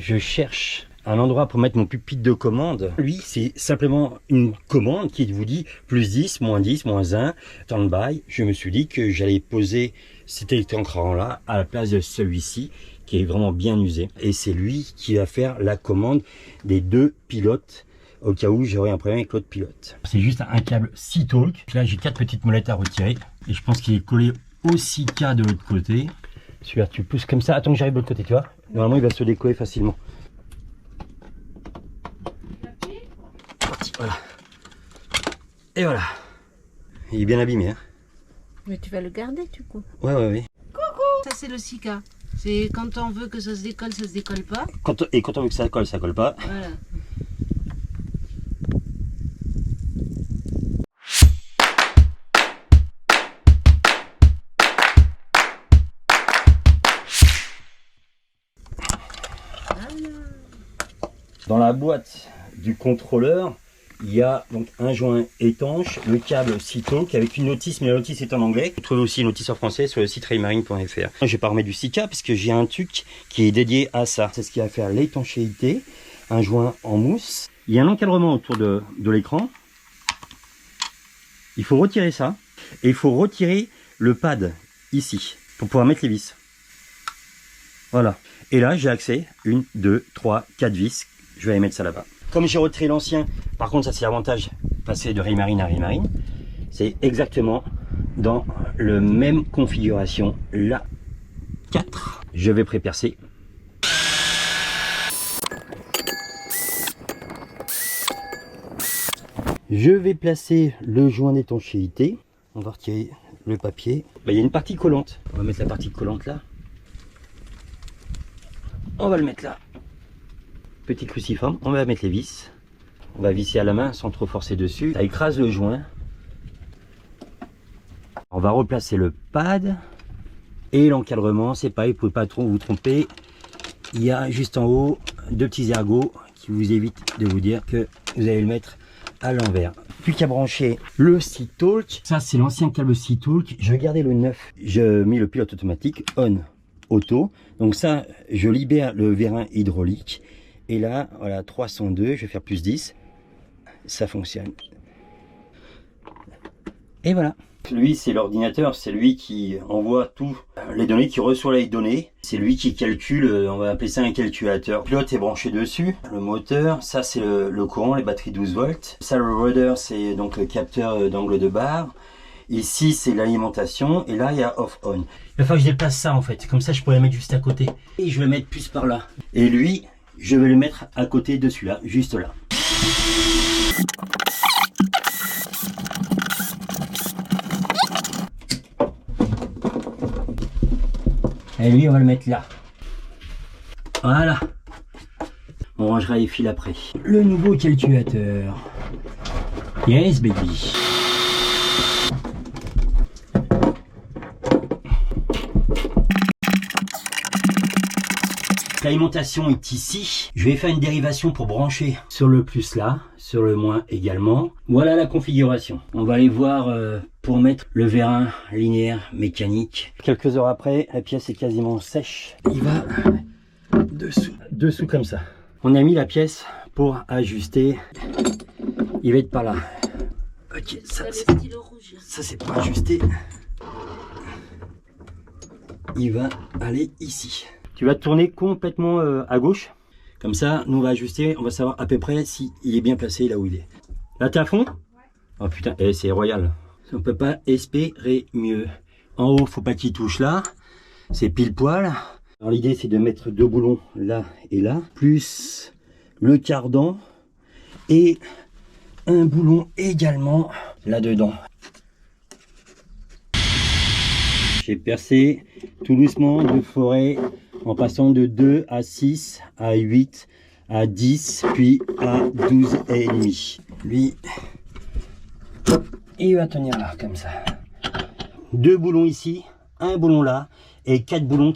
je cherche un endroit pour mettre mon pupitre de commande. Lui, c'est simplement une commande qui vous dit plus 10, moins 10, moins 1, stand-by. Je me suis dit que j'allais poser cet écran-là à la place de celui-ci, qui est vraiment bien usé. Et c'est lui qui va faire la commande des 2 pilotes, au cas où j'aurais un problème avec l'autre pilote. C'est juste un câble C-Talk. Là, j'ai 4 petites molettes à retirer. Et je pense qu'il est collé au 6K de l'autre côté. Celui-là, tu pousses comme ça. Attends que j'arrive de l'autre côté, tu vois. Normalement, il va se décoller facilement. Voilà. Et voilà. Il est bien abîmé, hein. Mais tu vas le garder du coup. Ouais. Ça c'est le Sika. C'est quand on veut que ça se décolle pas. Quand on veut que ça colle pas. Voilà. Dans la boîte du contrôleur, il y a donc un joint étanche, le câble C-Talk avec une notice, mais la notice est en anglais. Vous trouvez aussi une notice en français sur le site raymarine.fr. Je vais pas remettre du Sika parce que j'ai un truc qui est dédié à ça. C'est ce qui va faire l'étanchéité, un joint en mousse. Il y a un encadrement autour de l'écran. Il faut retirer ça et il faut retirer le pad ici pour pouvoir mettre les vis. Voilà. Et là, j'ai accès 1, 2, 3, 4 vis. Je vais aller mettre ça là-bas. Comme j'ai retiré l'ancien, par contre, ça c'est l'avantage, passer de Raymarine à Raymarine. C'est exactement dans la même configuration. Là, 4. Je vais pré-percer. Je vais placer le joint d'étanchéité. On va retirer le papier. Il y a une partie collante. On va mettre la partie collante là. On va le mettre là. Petit cruciforme, on va mettre les vis. On va visser à la main sans trop forcer dessus. Ça écrase le joint. On va replacer le pad. Et l'encadrement, c'est pareil, vous ne pouvez pas trop vous tromper. Il y a juste en haut 2 petits ergots qui vous évitent de vous dire que vous allez le mettre à l'envers. Plus qu'à brancher le C-Talk. Ça, c'est l'ancien câble C-Talk. Je vais garder le neuf. Je mets le pilote automatique on, auto. Donc ça, je libère le vérin hydraulique. Et là, voilà, 302, je vais faire plus 10. Ça fonctionne. Et voilà. Lui, c'est l'ordinateur, c'est lui qui envoie tous les données, qui reçoit les données. C'est lui qui calcule, on va appeler ça un calculateur. Le pilote est branché dessus. Le moteur, ça c'est le courant, les batteries 12 volts. Ça, le rudder, c'est donc le capteur d'angle de barre. Ici, c'est l'alimentation. Et là, il y a off-on. Il va falloir que je déplace ça en fait. Comme ça, je pourrais le mettre juste à côté. Et je vais le mettre plus par là. Et lui, je vais le mettre à côté de celui-là, juste là. Et lui, on va le mettre là. Voilà. On rangera les fils après. Le nouveau calculateur. Yes, baby. L'alimentation est ici. Je vais faire une dérivation pour brancher sur le plus là, sur le moins également. Voilà la configuration. On va aller voir pour mettre le vérin linéaire mécanique. Quelques heures après, la pièce est quasiment sèche. Il va dessous comme ça. On a mis la pièce pour ajuster. Il va être par là. Ok, ça c'est pas ajusté. Il va aller ici. Tu vas tourner complètement à gauche. Comme ça, nous on va ajuster, on va savoir à peu près s'il est bien placé là où il est. Là, t'es à fond? Oh putain, c'est royal. On peut pas espérer mieux. En haut, faut pas qu'il touche là. C'est pile poil. Alors l'idée, c'est de mettre 2 boulons là et là, plus le cardan et un boulon également là-dedans. J'ai percé tout doucement de forêt en passant de 2 à 6 à 8 à 10 puis à 12 et demi. Lui, il va tenir là comme ça. 2 boulons ici, un boulon là et 4 boulons.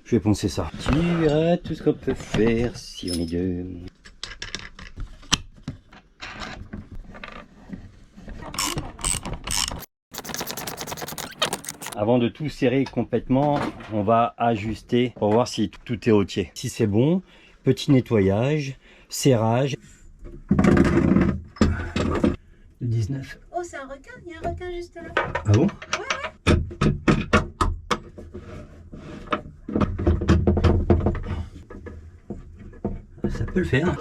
Je vais poncer ça. Tu verras tout ce qu'on peut faire si on est deux. Avant de tout serrer complètement, on va ajuster pour voir si tout est ok. Si c'est bon, petit nettoyage, serrage. 19. Oh, c'est un requin, il y a un requin juste là. Ah bon? Ça peut le faire.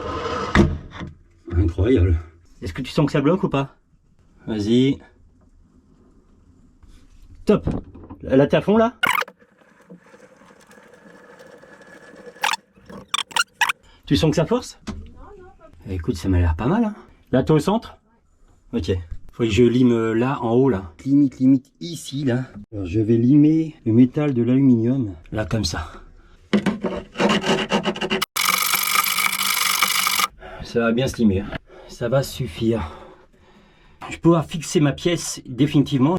Incroyable. Est-ce que tu sens que ça bloque ou pas? Vas-y. Top. Là t'es à fond là? Tu sens que ça force? Non. Écoute, ça m'a l'air pas mal. Hein. Là t'es au centre? Ok. Faut que je lime là en haut là. Limite ici là. Alors je vais limer le métal de l'aluminium. Là comme ça. Ça va bien se limer. Ça va suffire. Je vais pouvoir fixer ma pièce définitivement.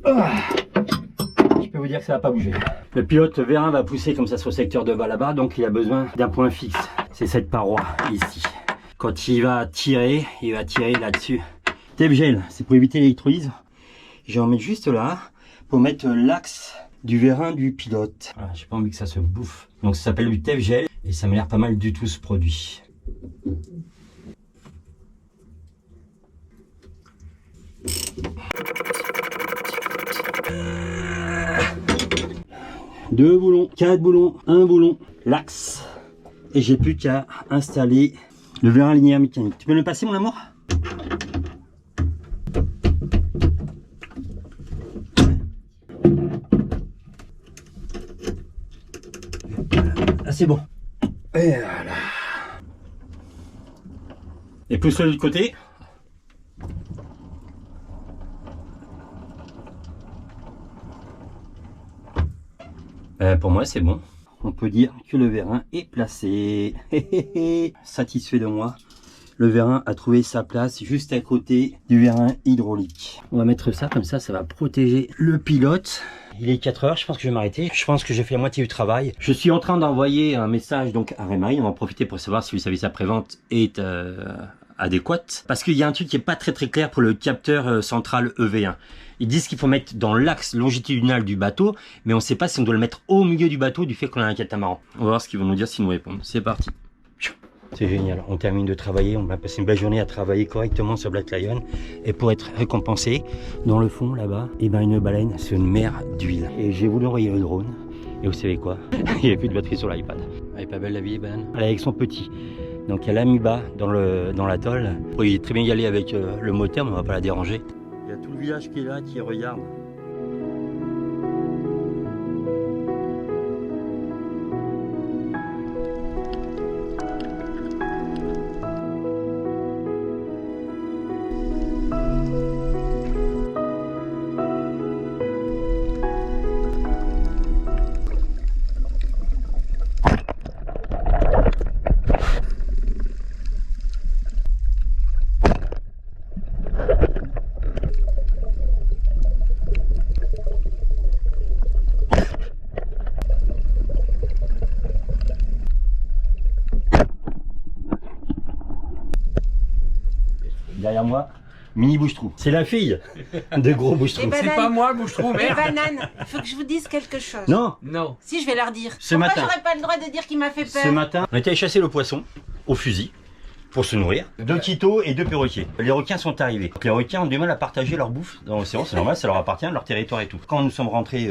Je peux vous dire que ça va pas bouger. Le pilote vérin va pousser comme ça sur le secteur de bas là-bas, donc il a besoin d'un point fixe. C'est cette paroi ici. Quand il va tirer là-dessus. Tape gel, c'est pour éviter l'électrolyse. Je vais en mettre juste là pour mettre l'axe du vérin du pilote. Voilà, j'ai pas envie que ça se bouffe. Donc ça s'appelle du tape gel et ça m'a l'air pas mal du tout ce produit. Deux boulons, 4 boulons, un boulon, l'axe. Et j'ai plus qu'à installer le vérin linéaire mécanique. Tu peux me le passer mon amour? Ah c'est bon. Et voilà. Et pousse-le de l'autre côté. Pour moi c'est bon. On peut dire que le vérin est placé. Satisfait de moi. Le vérin a trouvé sa place juste à côté du vérin hydraulique. On va mettre ça comme ça va protéger le pilote. Il est 4 heures, je pense que je vais m'arrêter. Je pense que j'ai fait la moitié du travail. Je suis en train d'envoyer un message donc à Remail. On va en profiter pour savoir si le service après-vente est adéquate. Parce qu'il y a un truc qui est pas très clair pour le capteur central EV1. Ils disent qu'il faut mettre dans l'axe longitudinal du bateau, mais on ne sait pas si on doit le mettre au milieu du bateau du fait qu'on a un catamaran. On va voir ce qu'ils vont nous dire s'ils nous répondent. C'est parti. C'est génial, on termine de travailler, on va passer une belle journée à travailler correctement sur Black Lion. Et pour être récompensé, dans le fond là-bas, et ben une baleine sur une mer d'huile. Et j'ai voulu envoyer le drone, et vous savez quoi? Il n'y a plus de batterie sur l'iPad. Elle est pas belle la vie, baleine. Elle est avec son petit. Donc elle a mis bas dans l'atoll. Vous pourriez très bien y aller avec le moteur, mais on va pas la déranger. Il y a tout le village qui est là, qui regarde. Derrière moi, mini bouche-trou. C'est la fille de gros bouche-trou. Les C'est pas moi, bouche-trou, Les merde. bananes, il faut que je vous dise quelque chose. Non, Non. Si, je vais leur dire. Ce Pourquoi matin. j'aurais pas le droit de dire qu'il m'a fait peur? ce matin, on était allé chasser le poisson au fusil pour se nourrir. 2 quitos et 2 perroquets. Les requins sont arrivés. Donc, les requins ont du mal à partager leur bouffe dans l'océan, c'est normal, ça leur appartient, leur territoire et tout. Quand nous sommes rentrés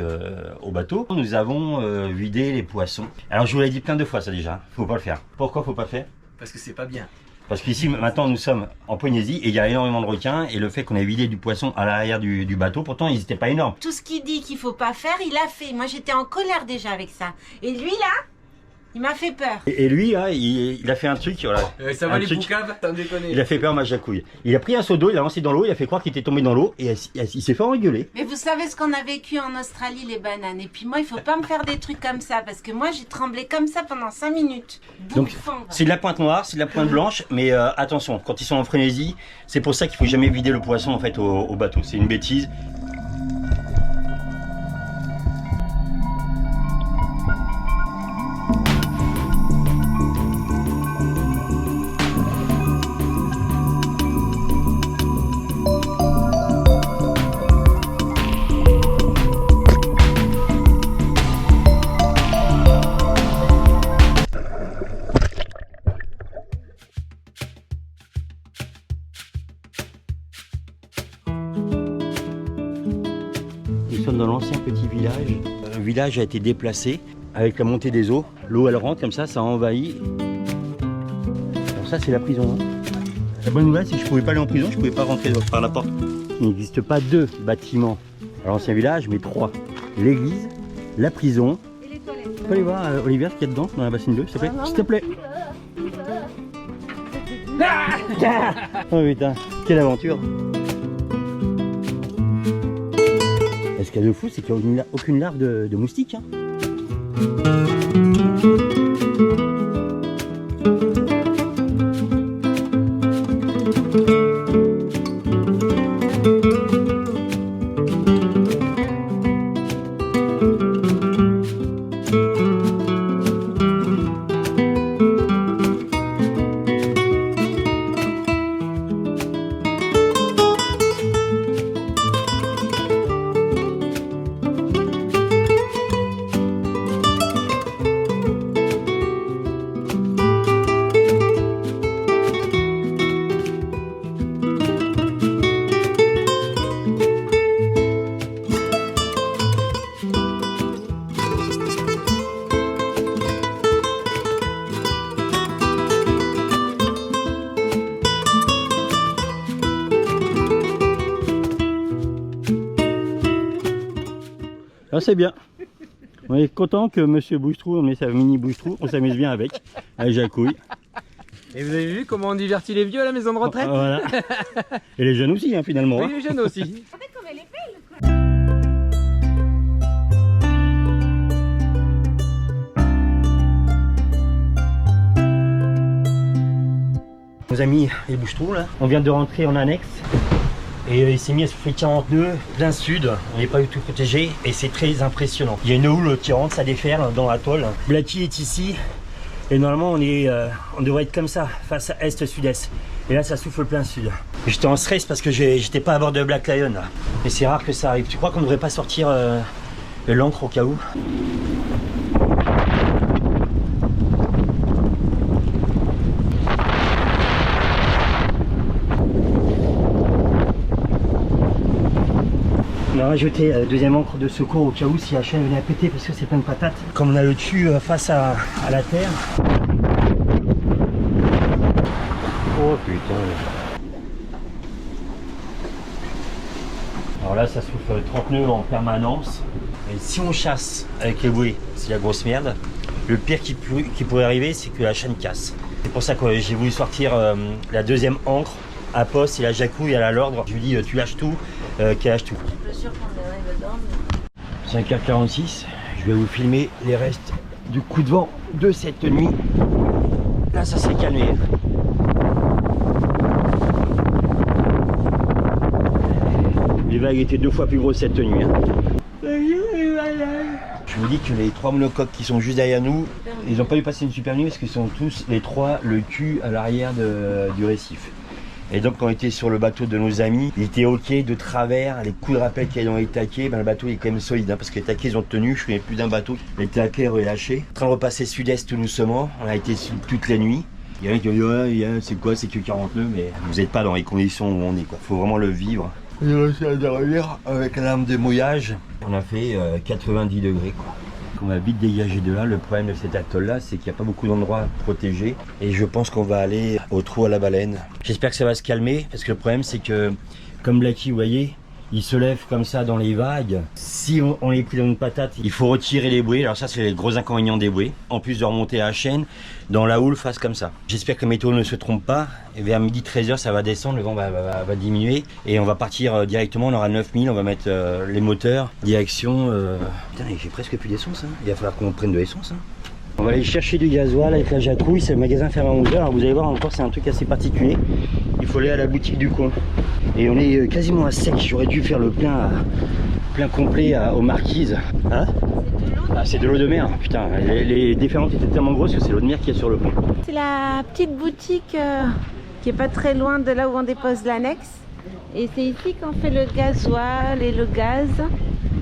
au bateau, nous avons vidé les poissons. Alors je vous l'ai dit plein de fois ça déjà, faut pas le faire. Pourquoi faut pas le faire? Parce que c'est pas bien. Parce qu'ici maintenant nous sommes en Polynésie et il y a énormément de requins et le fait qu'on ait vidé du poisson à l'arrière du bateau, pourtant ils n'étaient pas énormes. Tout ce qu'il dit qu'il faut pas faire, il a fait. Moi, j'étais en colère déjà avec ça. Et lui, là, il m'a fait peur. Et lui là, il a fait un truc, voilà. Ça va Un les truc. boucaves, t'en déconnes. Il a fait peur à ma jacouille. Il a pris un seau d'eau, il a lancé dans l'eau, il a fait croire qu'il était tombé dans l'eau et il s'est fait engueuler. Mais vous savez ce qu'on a vécu en Australie, les bananes. Et puis moi, il faut pas me faire des trucs comme ça. Parce que moi, j'ai tremblé comme ça pendant 5 minutes. Donc Bouffant. c'est de la pointe noire, c'est de la pointe blanche, mais attention, quand ils sont en frénésie, c'est pour ça qu'il faut jamais vider le poisson en fait au bateau. C'est une bêtise. petit village. Le village a été déplacé avec la montée des eaux. L'eau elle rentre comme ça envahit. Alors ça c'est la prison. Hein. La bonne nouvelle c'est que je pouvais pas aller en prison, je pouvais pas rentrer par la porte. Il n'existe pas 2 bâtiments à l'ancien village, mais 3. L'église, la prison. Et les toilettes. Tu peux aller voir Olivier ce qu'il y a dedans dans la bassine bleue, s'il te plaît? S'il te plaît. Oh putain, quelle aventure. Et ce qu'il y a de fou, c'est qu'il n'y a aucune larve de moustique. Hein. Ah, c'est bien. On est content que Monsieur Bouche-Trou, on met sa mini Bouche-Trou, on s'amuse bien avec Jacouille. Et vous avez vu comment on divertit les vieux à la maison de retraite? Voilà. Et les jeunes aussi, hein, finalement. Oui, les jeunes aussi. Regardez comme elle est belle, quoi. Nos amis les Bouche-Trou, là, on vient de rentrer en annexe. Et il s'est mis à souffler 40 nœuds, plein sud, on n'est pas du tout protégé et c'est très impressionnant. Il y a une houle qui rentre, ça déferle dans l'atoll. Blacky est ici et normalement on devrait être comme ça, face à est-sud-est. Et là ça souffle plein sud. J'étais en stress parce que j'étais pas à bord de Black Lion là. Mais c'est rare que ça arrive. Tu crois qu'on ne devrait pas sortir l'encre au cas où? On a rajouté la deuxième encre de secours au cas où si la chaîne venait à péter parce que c'est plein de patates. Comme on a le dessus face à la terre. Oh putain. Alors là ça souffle 30 nœuds en permanence. Et si on chasse avec les bouées, c'est la grosse merde. Le pire qui pourrait arriver c'est que la chaîne casse. C'est pour ça que j'ai voulu sortir la deuxième encre à poste et la Jacouille à l'ordre. Je lui dis tu lâches tout, qu'elle lâche tout. Je suis sûr qu'on est dedans. 5h46, je vais vous filmer les restes du coup de vent de cette nuit. Là ça s'est calmé. Les vagues étaient 2 fois plus grosses cette nuit. Hein. Je vous dis que les 3 monocoques qui sont juste derrière nous, ils n'ont pas dû passer une super nuit parce qu'ils sont tous les 3 le cul à l'arrière du récif. Et donc quand on était sur le bateau de nos amis, il était ok de travers, les coups de rappel qui ont été taqués, ben le bateau il est quand même solide hein, parce que les taquets ils ont tenu, je connais plus d'un bateau, les taquets relâchés. En train de repasser sud-est tout doucement, on a été toute la nuit. Il y en a qui ont dit ouais, c'est quoi, c'est que 40 nœuds, mais vous n'êtes pas dans les conditions où on est quoi, faut vraiment le vivre. J'ai réussi à derrière avec l'arme de mouillage, on a fait 90 degrés quoi. On va vite dégager de là. Le problème de cet atoll là c'est qu'il n'y a pas beaucoup d'endroits protégés et je pense qu'on va aller au trou à la baleine. J'espère que ça va se calmer parce que le problème c'est que comme Blacky vous voyez il se lève comme ça dans les vagues. Si on est pris dans une patate, il faut retirer les bouées. Alors ça c'est les gros inconvénients des bouées. En plus de remonter à la chaîne, dans la houle face comme ça. J'espère que la météo ne se trompe pas. Et vers midi 13h ça va descendre, le vent va diminuer. Et on va partir directement, on aura 9000, on va mettre les moteurs. Direction... Putain j'ai presque plus d'essence. Hein. Il va falloir qu'on prenne de l'essence. Hein. On va aller chercher du gasoil avec la Jacouille, c'est le magasin fermé à 11h. Alors vous allez voir encore c'est un truc assez particulier. Il faut aller à la boutique du coin. Et on est quasiment à sec, j'aurais dû faire le plein complet aux marquises. Hein? Ah, c'est de l'eau de mer, putain, les différentes étaient tellement grosses que c'est l'eau de mer qui est sur le pont. C'est la petite boutique qui est pas très loin de là où on dépose l'annexe. Et c'est ici qu'on fait le gasoil et le gaz.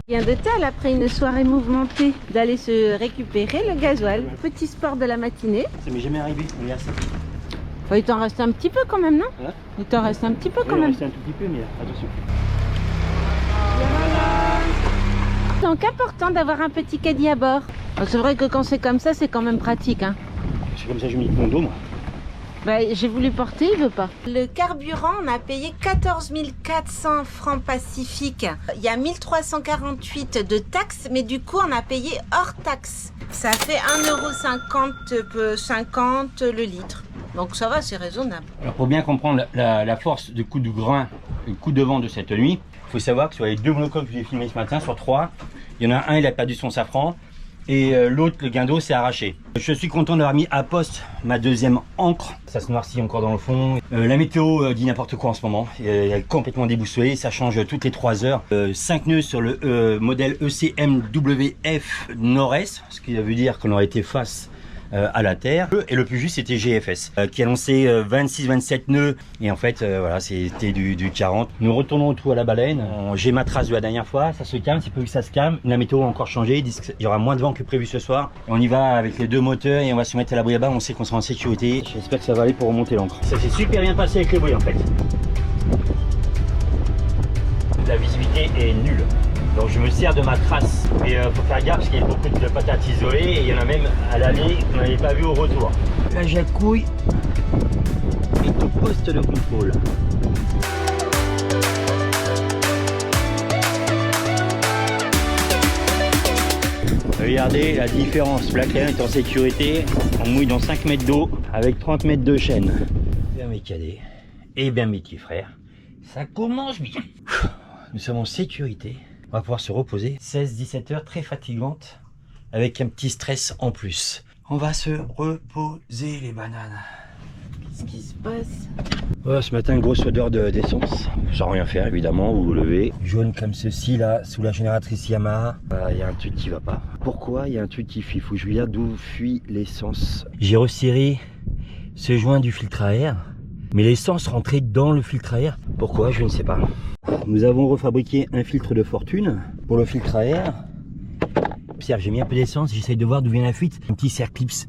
Rien de tel après une soirée mouvementée d'aller se récupérer le gasoil. Petit sport de la matinée. Ça m'est jamais arrivé, regarde ça. Bon, il t'en reste un petit peu quand même, non? Hein? Il t'en reste un petit peu quand Oui, même. il reste un tout petit peu, mais attention. Donc important d'avoir un petit caddie à bord. C'est vrai que quand c'est comme ça, c'est quand même pratique. Hein. C'est comme ça que je mets mon dos, moi. Bah, j'ai voulu porter, il veut pas. Le carburant, on a payé 14 400 francs Pacifique. Il y a 1348 de taxes, mais du coup, on a payé hors taxe. Ça fait 1,50 € le litre. Donc ça va, c'est raisonnable. Alors pour bien comprendre la force de coup de grain, le coup de vent de cette nuit, il faut savoir que sur les 2 monocoques que j'ai filmés ce matin, sur 3, il y en a un, il a perdu son safran. Et l'autre, le guindeau, s'est arraché. Je suis content d'avoir mis à poste ma deuxième ancre. Ça se noircit encore dans le fond. La météo dit n'importe quoi en ce moment. Elle est complètement déboussolée. Ça change toutes les 3 heures. 5 nœuds sur le modèle ECMWF Nord-Est, ce qui veut dire qu'on aurait été face à la Terre. Et le plus juste, c'était GFS, qui annonçait 26-27 nœuds. Et en fait, voilà, c'était du 40. Nous retournons au trou à la baleine. J'ai ma trace de la dernière fois. Ça se calme, c'est peu que ça se calme. La météo a encore changé. Ils disent qu'il y aura moins de vent que prévu ce soir. On y va avec les 2 moteurs et on va se mettre à l'abri là-bas. On sait qu'on sera en sécurité. J'espère que ça va aller pour remonter l'ancre. Ça s'est super bien passé avec le bruit en fait. La visibilité est nulle. Donc je me sers de ma trace. Mais faut faire gaffe parce qu'il y a beaucoup de patates isolées et il y en a même à l'aller qu'on n'avait pas vu au retour. La jacouille est au poste de contrôle. Regardez la différence. Black Lion est en sécurité. On mouille dans 5 mètres d'eau avec 30 mètres de chaîne. Bien mes cadets et bien mes petits frères. Ça commence bien. Nous sommes en sécurité. On va pouvoir se reposer. 16-17 heures très fatigantes avec un petit stress en plus. On va se reposer les bananes. Qu'est-ce qui se passe? Oh, ce matin, une grosse odeur d'essence. Sans rien faire évidemment, vous vous levez. Jaune comme ceci là, sous la génératrice Yamaha. Il y a un truc qui va pas. Pourquoi il y a un truc qui fuit? Faut que je regarde d'où fuit l'essence. J'ai resserré ce joint du filtre à air. Mais l'essence rentrait dans le filtre à air. Pourquoi? Je ne sais pas. Nous avons refabriqué un filtre de fortune pour le filtre à air. Observe, j'ai mis un peu d'essence, j'essaye de voir d'où vient la fuite. Un petit cerclips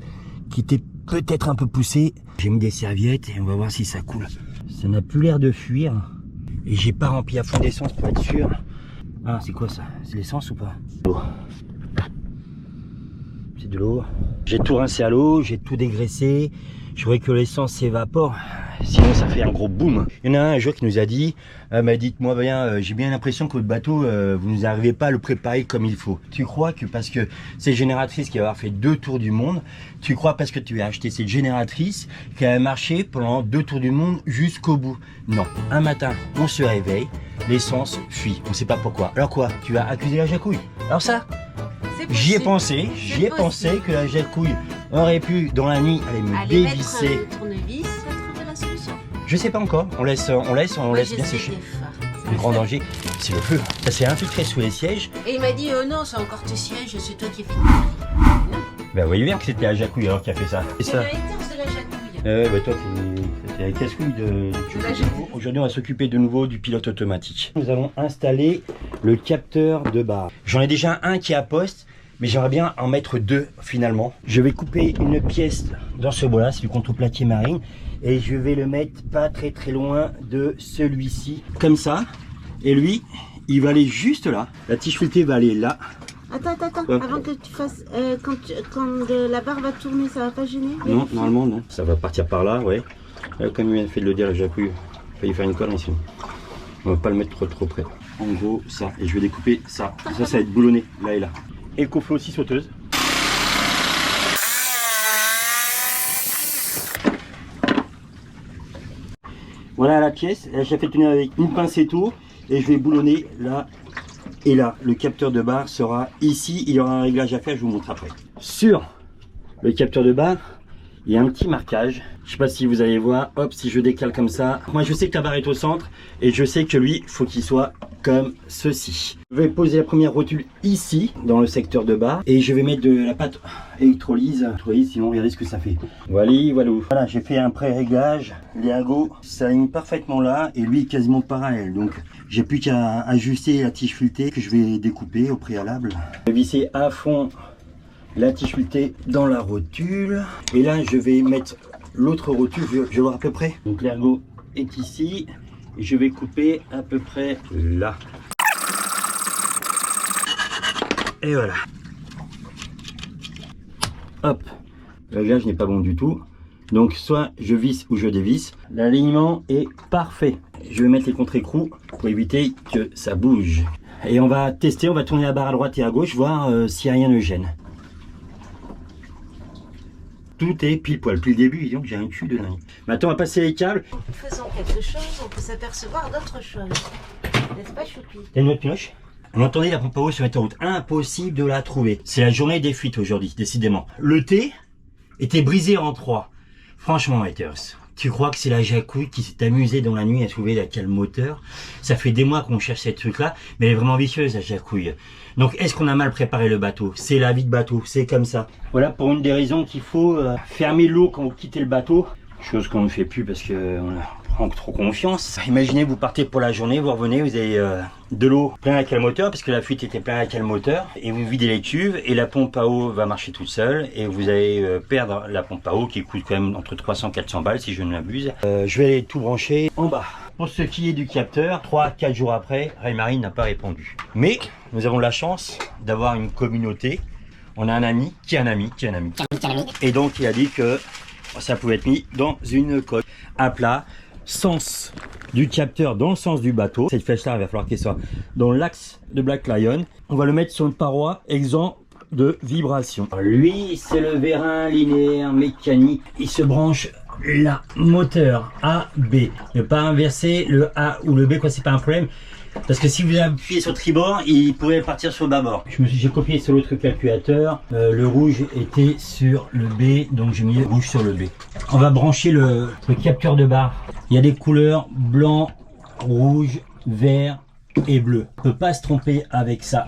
qui était peut-être un peu poussé. J'ai mis des serviettes et on va voir si ça coule. Ça n'a plus l'air de fuir. Et j'ai pas rempli à fond d'essence pour être sûr. Ah, c'est quoi ça? C'est l'essence ou pas? L'eau. C'est de l'eau. J'ai tout rincé à l'eau, j'ai tout dégraissé. Je voudrais que l'essence s'évapore. Sinon ça fait un gros boom. Il y en a un jour qui nous a dit dites-moi bien, j'ai bien l'impression que votre bateau vous nous arrivez pas à le préparer comme il faut. Tu crois que parce que cette génératrice qui va avoir fait 2 tours du monde, tu crois parce que tu as acheté cette génératrice qu'elle a marché pendant 2 tours du monde jusqu'au bout? Non. Un matin on se réveille, l'essence fuit, on sait pas pourquoi. Alors quoi? Tu as accusé la jacouille? Alors ça, j'y ai pensé que la jacouille aurait pu dans la nuit aller me dévisser. Mettre le tournevis, ça trouver la solution. Je sais pas encore, on laisse bien sécher. Le grand danger, c'est le feu. Ça s'est infiltré sous les sièges. Et il m'a dit non, c'est encore tes sièges, c'est toi qui as fait. Ben vous voyez bien que c'était la jacouille alors qui a fait ça. C'est ça. Le haters de la jacouille. Bah toi t'es la casse-couille de Aujourd'hui on va s'occuper de nouveau du pilote automatique. Nous allons installer le capteur de barre. J'en ai déjà un qui est à poste, mais j'aimerais bien en mettre 2 finalement. Je vais couper une pièce dans ce bois là, c'est du contreplaqué marine, et je vais le mettre pas très loin de celui-ci, comme ça. Et lui, il va aller juste là. La tige filetée va aller là. Attends, avant que tu fasses, quand la barre va tourner, ça va pas gêner? Non, normalement non. Ça va partir par là, ouais. Comme il vient de fait de le dire, la jacouille, il a failli faire une colle ici. On va pas le mettre trop près. En gros, ça. Et je vais découper ça. Ça va être boulonné, là et là. Et le coffre aussi sauteuse. Voilà la pièce. J'ai fait tenir avec une pince et tout. Et je vais boulonner là et là. Le capteur de barre sera ici. Il y aura un réglage à faire, je vous montre après. Sur le capteur de barre, il y a un petit marquage. Je sais pas si vous allez voir. Hop, si je décale comme ça. Moi, je sais que la barre est au centre. Et je sais que lui, faut qu'il soit comme ceci. Je vais poser la première rotule ici, dans le secteur de barre. Et je vais mettre de la pâte électrolyse. Sinon, regardez ce que ça fait. Voilà. Voilà, j'ai fait un pré-réglage. L'ergot s'aligne parfaitement là. Et lui, quasiment parallèle. Donc, j'ai plus qu'à ajuster la tige filetée que je vais découper au préalable. Je vais visser à fond la tige filetée dans la rotule. Et là, je vais mettre l'autre rotule. Je vais voir à peu près. Donc, l'ergot est ici. Et je vais couper à peu près là. Et voilà. Hop. Le réglage n'est pas bon du tout. Donc soit je visse ou je dévisse. L'alignement est parfait. Je vais mettre les contre-écrous pour éviter que ça bouge. Et on va tester, on va tourner la barre à droite et à gauche, voir si rien ne gêne. Tout est pile poil. Depuis le début, disons que j'ai un cul de dingue. Maintenant, on va passer les câbles. Faisons quelque chose, on peut s'apercevoir d'autres choses. N'est-ce pas, Choupi? T'as une autre pioche? On entendait la pompe à eau sur l'autoroute. Impossible de la trouver. C'est la journée des fuites aujourd'hui, décidément. Le T était brisé en 3. Franchement, haters, tu crois que c'est la Jacouille qui s'est amusée dans la nuit à trouver quel moteur? Ça fait des mois qu'on cherche cette truc-là, mais elle est vraiment vicieuse, la Jacouille. Donc, est-ce qu'on a mal préparé le bateau? C'est la vie de bateau, c'est comme ça. Voilà pour une des raisons qu'il faut fermer l'eau quand vous quittez le bateau. Chose qu'on ne fait plus parce qu'on prend trop confiance. Imaginez, vous partez pour la journée, vous revenez, vous avez de l'eau plein avec le moteur, parce que la fuite était plein avec le moteur, et vous videz les cuves, et la pompe à eau va marcher toute seule, et vous allez perdre la pompe à eau qui coûte quand même entre 300 et 400 balles si je ne m'abuse. Je vais aller tout brancher en bas. Pour ce qui est du capteur, 3-4 jours après, Raymarine n'a pas répondu. Mais nous avons la chance d'avoir une communauté. On a un ami qui a un ami qui a un ami. Et donc il a dit que ça pouvait être mis dans une coque à plat, sens du capteur dans le sens du bateau. Cette flèche là, il va falloir qu'elle soit dans l'axe de Black Lion. On va le mettre sur une paroi exempt de vibration. Lui, c'est le vérin linéaire mécanique. Il se branche là, moteur A, B. Ne pas inverser le A ou le B, quoi, c'est pas un problème. Parce que si vous appuyez sur le tribord, il pourrait partir sur le bâbord. J'ai copié sur l'autre calculateur. Le rouge était sur le B, donc j'ai mis le rouge sur le B. On va brancher le capteur de barre. Il y a des couleurs blanc, rouge, vert et bleu. On ne peut pas se tromper avec ça.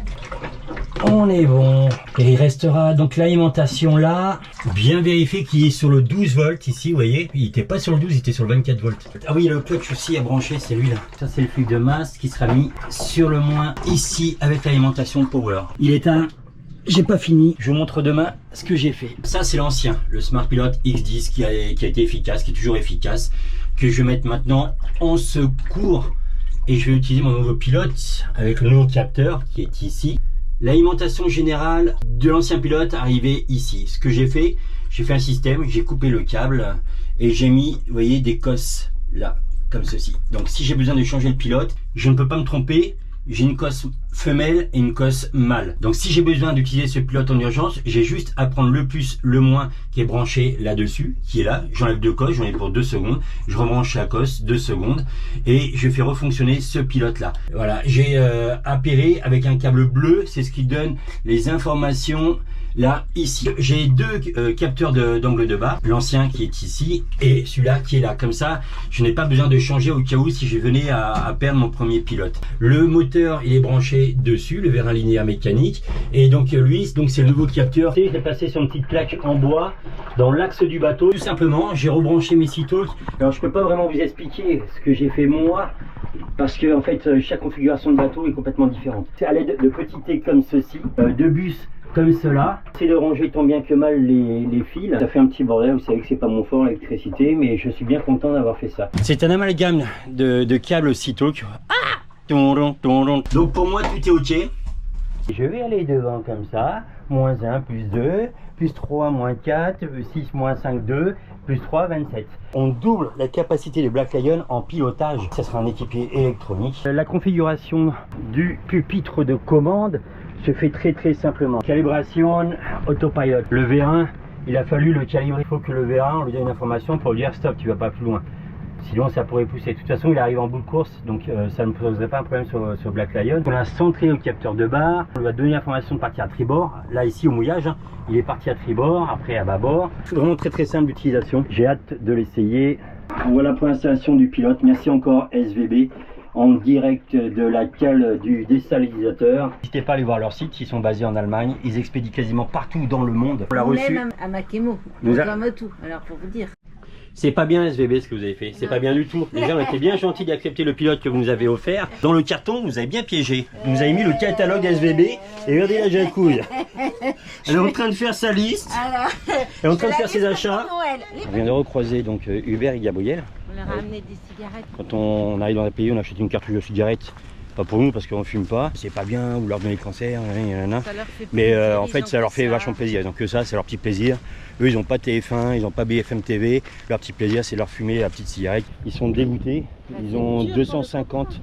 On est bon. Et il restera donc l'alimentation là. Bien vérifier qu'il est sur le 12 volts ici, vous voyez. Il n'était pas sur le 12, il était sur le 24 volts. Ah oui, le clutch aussi à brancher, c'est lui là. Ça c'est le flux de masse qui sera mis sur le moins ici avec l'alimentation power. Il est un... J'ai pas fini. Je vous montre demain ce que j'ai fait. Ça c'est l'ancien, le Smart Pilot X10 qui a été efficace, qui est toujours efficace. Que je vais mettre maintenant en secours. Et je vais utiliser mon nouveau pilote avec le nouveau capteur qui est ici. L'alimentation générale de l'ancien pilote arrivait ici. Ce que j'ai fait un système, j'ai coupé le câble et j'ai mis, vous voyez, des cosses là, comme ceci. Donc si j'ai besoin de changer le pilote, je ne peux pas me tromper. J'ai une cosse femelle et une cosse mâle. Donc si j'ai besoin d'utiliser ce pilote en urgence, j'ai juste à prendre le plus, le moins qui est branché là-dessus, qui est là. J'enlève 2 cosses, j'en ai pour 2 secondes. Je rebranche la cosse, 2 secondes. Et je fais refonctionner ce pilote-là. Voilà, j'ai appairé avec un câble bleu. C'est ce qui donne les informations là, ici. J'ai 2 capteurs d'angle de barre. L'ancien qui est ici et celui-là qui est là. Comme ça, je n'ai pas besoin de changer au cas où si je venais à perdre mon premier pilote. Le moteur, il est branché dessus, le vérin linéaire mécanique. Et donc lui, c'est le nouveau capteur. Je l'ai passé sur une petite plaque en bois dans l'axe du bateau. Tout simplement, j'ai rebranché mes Seatalk. Alors je peux pas vraiment vous expliquer ce que j'ai fait moi, parce que en fait, chaque configuration de bateau est complètement différente. C'est à l'aide de petits T comme ceci, de bus comme cela. C'est de ranger tant bien que mal les fils. Ça fait un petit bordel, vous savez que c'est pas mon fort l'électricité, mais je suis bien content d'avoir fait ça. C'est un amalgame de câbles Seatalk. Ah! Donc pour moi tout est ok. Je vais aller devant comme ça. Moins 1, plus 2, plus 3, moins 4, 6, moins 5, 2, plus 3, 27. On double la capacité de Black Lion en pilotage. Ça sera un équipier électronique. La configuration du pupitre de commande se fait très simplement. Calibration autopilot. Le vérin, il a fallu le calibrer. Il faut que le vérin, on lui donne une information pour lui dire stop, tu vas pas plus loin. Sinon ça pourrait pousser. De toute façon il arrive en bout de course, donc ça ne poserait pas un problème sur Black Lion. On l'a centré au capteur de barre, on lui a donné l'information de partir à tribord. Là ici au mouillage, hein, il est parti à tribord, après à bâbord. C'est vraiment très simple d'utilisation. J'ai hâte de l'essayer. Voilà pour l'installation du pilote. Merci encore SVB en direct de la cale du désalinisateur. N'hésitez pas à aller voir leur site, ils sont basés en Allemagne. Ils expédient quasiment partout dans le monde. On l'a reçu. Même à Makemo, on réclame tout, alors pour vous dire. C'est pas bien SVB ce que vous avez fait, c'est pas bien du tout. Les gens étaient bien gentils d'accepter le pilote que vous nous avez offert. Dans le carton, vous avez bien piégé. Vous nous avez mis le catalogue SVB et regardez la Jacouille. Elle est en train de faire sa liste. Elle est en train de faire ses achats. On vient de recroiser donc Hubert et Gabriel. On leur a amené des cigarettes. Quand on arrive dans un pays, on achète une cartouche de cigarettes Pas pour nous parce qu'on fume pas. C'est pas bien, vous leur donnez le cancer, Ça leur fait mais plaisir, en ils fait ont ça leur que fait ça. vachement plaisir. Donc ça c'est leur petit plaisir. Eux ils n'ont pas TF1, ils n'ont pas BFM TV. Leur petit plaisir c'est leur fumer la petite cigarette. Ils sont dégoûtés. Ils c'est ont dur pour le 250,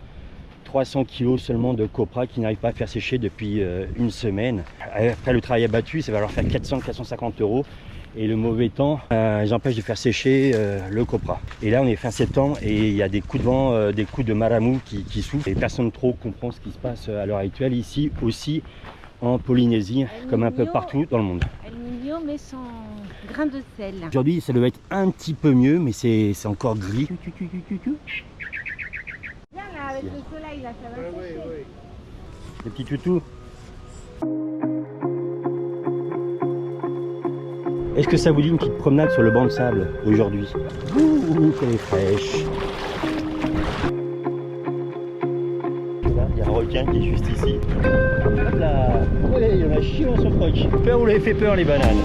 300 kilos seulement de copra qui n'arrivent pas à faire sécher depuis une semaine. Après le travail abattu, ça va leur faire 400-450 €. Et le mauvais temps, ils empêchent de faire sécher le copra. Et là on est fin septembre et il y a des coups de vent, des coups de maramou qui soufflent. Et personne trop comprend ce qui se passe à l'heure actuelle ici aussi en Polynésie, comme un peu partout dans le monde. El Niño met son grain de sel. Aujourd'hui ça devait être un petit peu mieux, mais c'est encore gris. Viens là, avec le soleil, là, ça va sécher. Les petits toutous. Est-ce que ça vous dit une petite promenade sur le banc de sable aujourd'hui? Ouh, qu'elle est fraîche. Là, il y a un requin qui est juste ici. Hop là. Ouais, il y en a chié dans son croc. Peur, vous l'avez fait peur les bananes.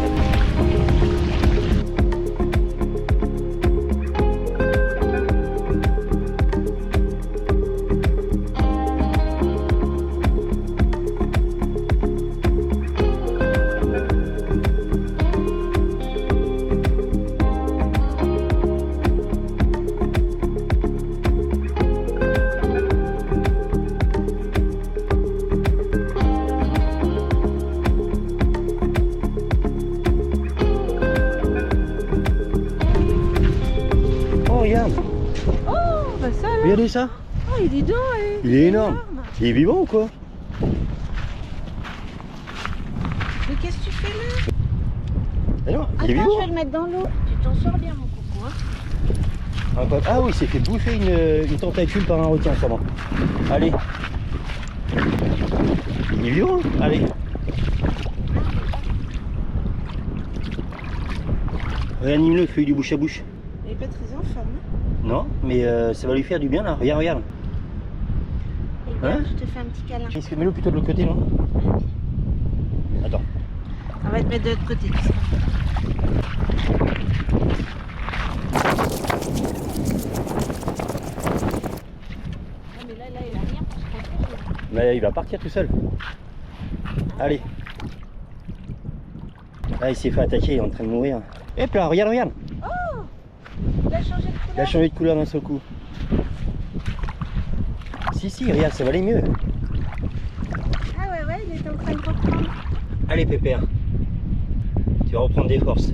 Regarde, Oh, bah ça là. regardez ça. Oh, il est dedans, Il est énorme. Il est vivant ou quoi? Mais qu'est-ce que tu fais là? Ah non, il est Attends, vivant. je vais le mettre dans l'eau. Tu t'en sors bien, mon coco. Hein? Ah oui, il s'est fait bouffer une tentacule par un requin, ça va. Allez. Il est vivant, allez. Réanime-le, fais du bouche à bouche. Il est pas très en forme. Non, mais ça va lui faire du bien là. Regarde, regarde. Et bien, je te fais un petit câlin. Mets-le plutôt de l'autre côté, non? Attends. On va te mettre de l'autre côté. Tu sais. Non, mais là, il a rien pour se protéger. Mais il va partir tout seul. Allez. Là, il s'est fait attaquer, il est en train de mourir. Hop là, regarde, regarde. Il a changé de couleur. Il a changé de couleur d'un seul coup. Si, regarde, ça va aller mieux. Ah ouais, il est en train de reprendre. Allez, Pépère. Tu vas reprendre des forces.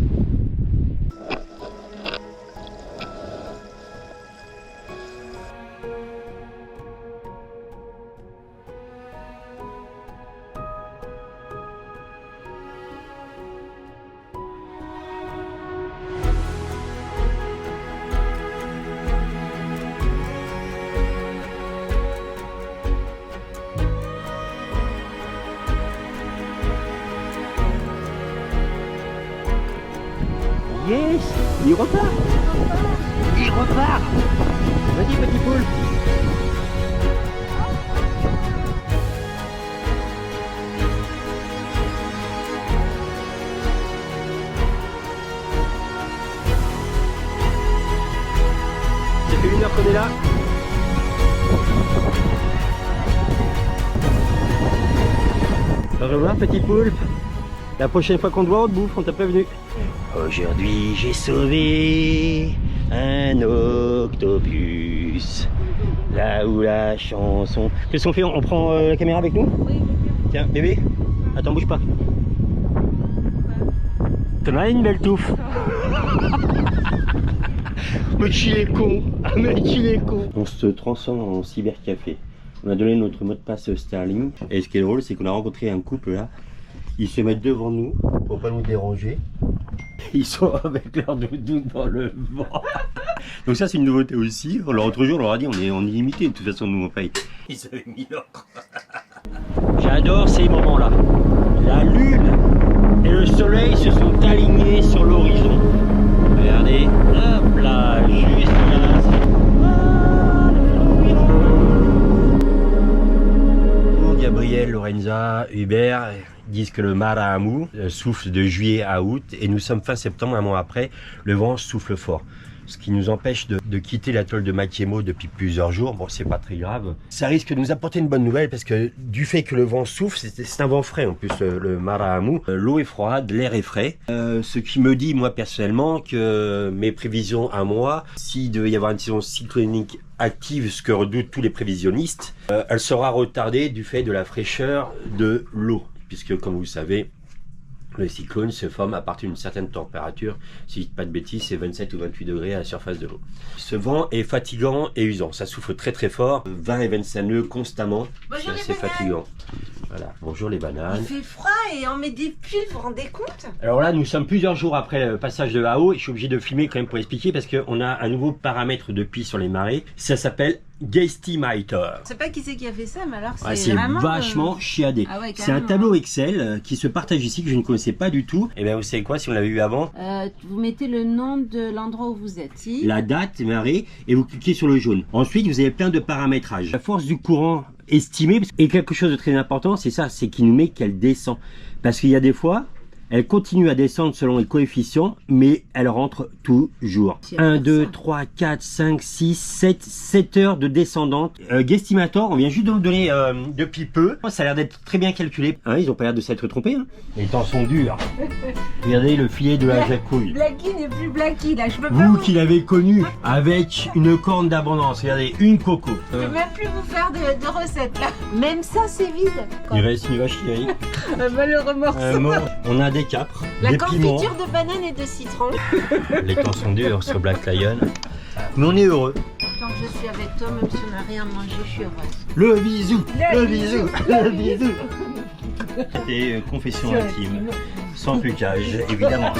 Yes, il repart. Il repart. Vas-y, petit poule. Ça fait 1 heure qu'on est là. Au revoir, petit poulpe. La prochaine fois qu'on te voit, on te bouffe, on t'a prévenu. Aujourd'hui, j'ai sauvé un octopus. Là où la chanson... Qu'est-ce qu'on fait? On prend la caméra avec nous? Oui, Tiens, bébé. Attends, bouge pas. T'en as une belle touffe. Mais qu'il est con. Ah, mais qu'il est con. On se transforme en cybercafé. On a donné notre mot de passe Starling. Et ce qui est drôle, c'est qu'on a rencontré un couple là. Ils se mettent devant nous pour pas nous déranger. Ils sont avec leur doudou dans le vent. Donc ça c'est une nouveauté aussi. L'autre jour on leur a dit on est illimité de toute façon nous on paye. Ils avaient mis l'or. J'adore ces moments là. La lune et le soleil se sont alignés sur l'horizon. Regardez, hop là, juste là. Gabriel, Lorenza, Hubert disent que le Maramu souffle de juillet à août et nous sommes fin septembre, un mois après, le vent souffle fort. ce qui nous empêche de quitter l'atoll de Makemo depuis plusieurs jours. Bon, c'est pas très grave. Ça risque de nous apporter une bonne nouvelle parce que du fait que le vent souffle, c'est un vent frais en plus, le Marahamou. L'eau est froide, l'air est frais. Ce qui me dit, moi personnellement, que mes prévisions à moi, s'il devait y avoir une saison cyclonique active, ce que redoutent tous les prévisionnistes, elle sera retardée du fait de la fraîcheur de l'eau. Puisque, comme vous le savez, le cyclone se forme à partir d'une certaine température. Si je dis pas de bêtises, c'est 27 ou 28 degrés à la surface de l'eau. Ce vent est fatigant et usant. Ça souffle très très fort, 20 et 25 nœuds constamment. Bonjour C'est fatigant. Voilà. Bonjour les bananes. Il fait froid et on met des pulls, vous vous rendez compte? Alors là, nous sommes plusieurs jours après le passage de Hao et je suis obligé de filmer quand même pour expliquer parce qu'on a un nouveau paramètre depuis sur les marées. Ça s'appelle Guestimeter. Je sais pas qui c'est qui a fait ça, mais alors Ouais, c'est c'est vraiment vachement chiadé. Ah ouais, c'est un carrément. tableau Excel qui se partage ici que je ne connaissais pas du tout. Et bien vous savez quoi, si on l'avait eu avant, Vous mettez le nom de l'endroit où vous êtes. Si. la date, marée, et vous cliquez sur le jaune. Ensuite, vous avez plein de paramétrages. La force du courant estimée, et quelque chose de très important, c'est ça, c'est qu'il nous met qu'elle descend. Parce qu'il y a des fois, elle continue à descendre selon les coefficients, mais elle rentre toujours. C'est 1, ça. 2, 3, 4, 5, 6, 7 heures de descendante. Guestimator, on vient juste de nous donner depuis peu. Ça a l'air d'être très bien calculé. Hein, ils ont pas l'air de s'être trompés. Hein. Les temps sont durs. Regardez le filet de la jacouille. Blacky n'est plus Blacky là, je peux pas Vous qui l'avez connu avec une corne d'abondance, regardez, une coco. Je peux même plus vous faire de recettes là. Même ça c'est vide. Il reste une vache qui rit. Un malheureux morceau. On a des capres, La des piments. confiture de banane et de citron. Les temps sont durs sur Black Lion. Mais on est heureux. Tant que je suis avec toi, même si on n'a rien mangé, je suis heureuse. Le bisou, le bisou, le bisou. C'était confession intime, sans trucage, évidemment.